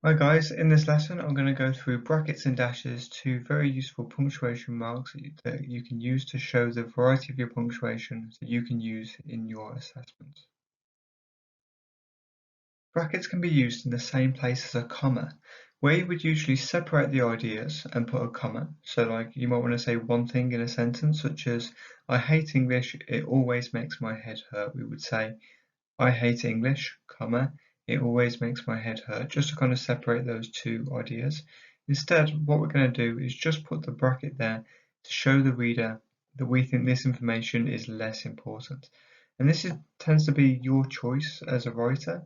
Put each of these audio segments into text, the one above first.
Hi guys, in this lesson I'm going to go through brackets and dashes, two very useful punctuation marks that you can use to show the variety of your punctuation that you can use in your assessments. Brackets can be used in the same place as a comma, where you would usually separate the ideas and put a comma. So like you might want to say one thing in a sentence such as, I hate English, it always makes my head hurt. We would say, I hate English, comma, it always makes my head hurt, just to kind of separate those two ideas. Instead, what we're going to do is just put the bracket there to show the reader that we think this information is less important. And tends to be your choice as a writer,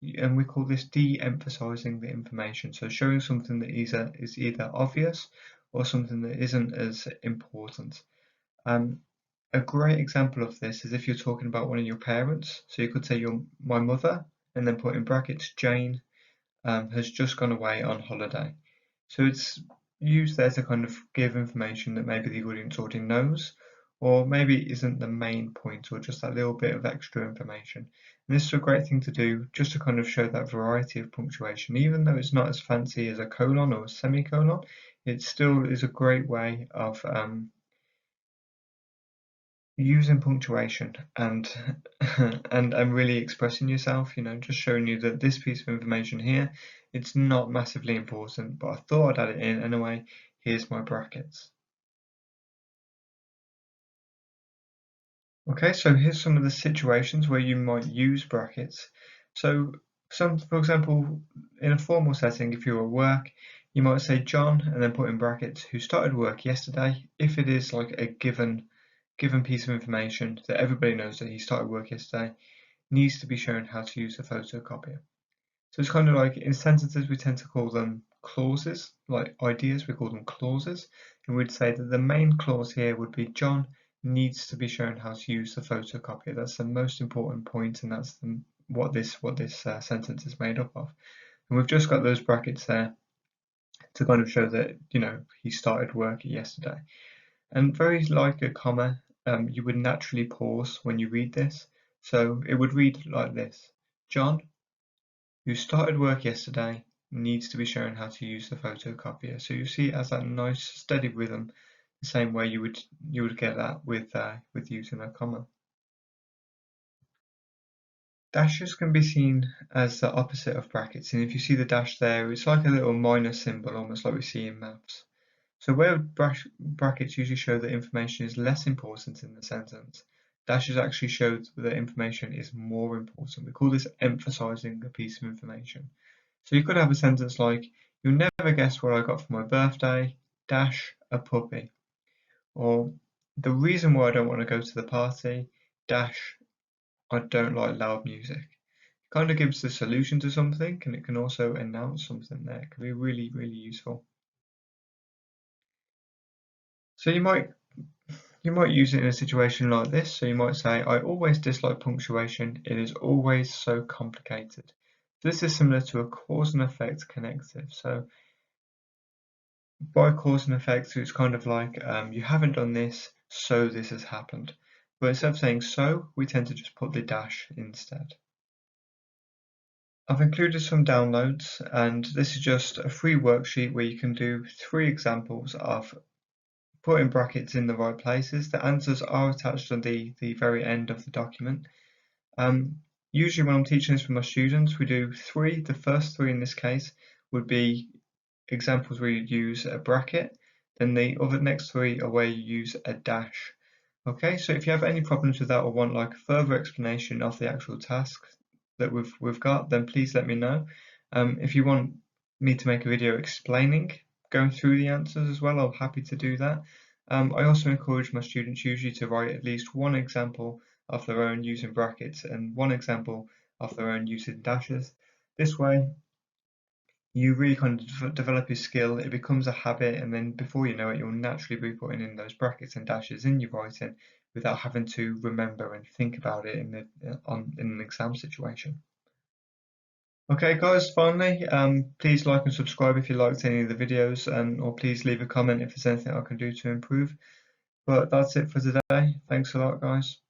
and we call this de-emphasizing the information. So showing something that is either obvious or something that isn't as important. A great example of this is if you're talking about one of your parents. So you could say my mother, and then put in brackets Jane has just gone away on holiday. So it's used there to kind of give information that maybe the audience already knows, or maybe isn't the main point, or just that little bit of extra information. And this is a great thing to do just to kind of show that variety of punctuation. Even though it's not as fancy as a colon or a semicolon, it still is a great way of using punctuation and and really expressing yourself, just showing you that this piece of information here, it's not massively important, but I thought I'd add it in anyway. Here's my brackets. Okay, so here's some of the situations where you might use brackets. So for example, in a formal setting, if you're at work, you might say John and then put in brackets who started work yesterday, if it is like a given piece of information that everybody knows that he started work yesterday, needs to be shown how to use the photocopier. So it's kind of like in sentences we tend to call them clauses, like ideas we call them clauses, and we'd say that the main clause here would be John needs to be shown how to use the photocopier. That's the most important point, and that's what this sentence is made up of. And we've just got those brackets there to kind of show that he started work yesterday. And very like a comma, you would naturally pause when you read this. So it would read like this: John, who started work yesterday, needs to be shown how to use the photocopier. So you see it as that nice steady rhythm, the same way you would get that with using a comma. Dashes can be seen as the opposite of brackets, and if you see the dash there, it's like a little minus symbol, almost like we see in maths. So where brackets usually show that information is less important in the sentence, dashes actually show that information is more important. We call this emphasizing a piece of information. So you could have a sentence like, you'll never guess what I got for my birthday, dash, a puppy. Or, the reason why I don't want to go to the party, dash, I don't like loud music. It kind of gives the solution to something, and it can also announce something there. It can be really, really useful. So you might use it in a situation like this. So you might say, I always dislike punctuation. It is always so complicated. This is similar to a cause and effect connective. So by cause and effect, it's kind of like you haven't done this, so this has happened. But instead of saying so, we tend to just put the dash instead. I've included some downloads, and this is just a free worksheet where you can do 3 examples of putting brackets in the right places. The answers are attached at the very end of the document. Usually when I'm teaching this for my students, we do 3. The first 3 in this case would be examples where you'd use a bracket, then the other next 3 are where you use a dash. Okay, so if you have any problems with that or want like further explanation of the actual task that we've got, then please let me know. If you want me to make a video explaining, going through the answers as well, I'm happy to do that. I also encourage my students usually to write at least one example of their own using brackets and one example of their own using dashes. This way, you really kind of develop your skill, it becomes a habit, and then before you know it, you'll naturally be putting in those brackets and dashes in your writing without having to remember and think about it in an exam situation. Okay guys, finally, please like and subscribe if you liked any of the videos, or please leave a comment if there's anything I can do to improve. But that's it for today. Thanks a lot guys.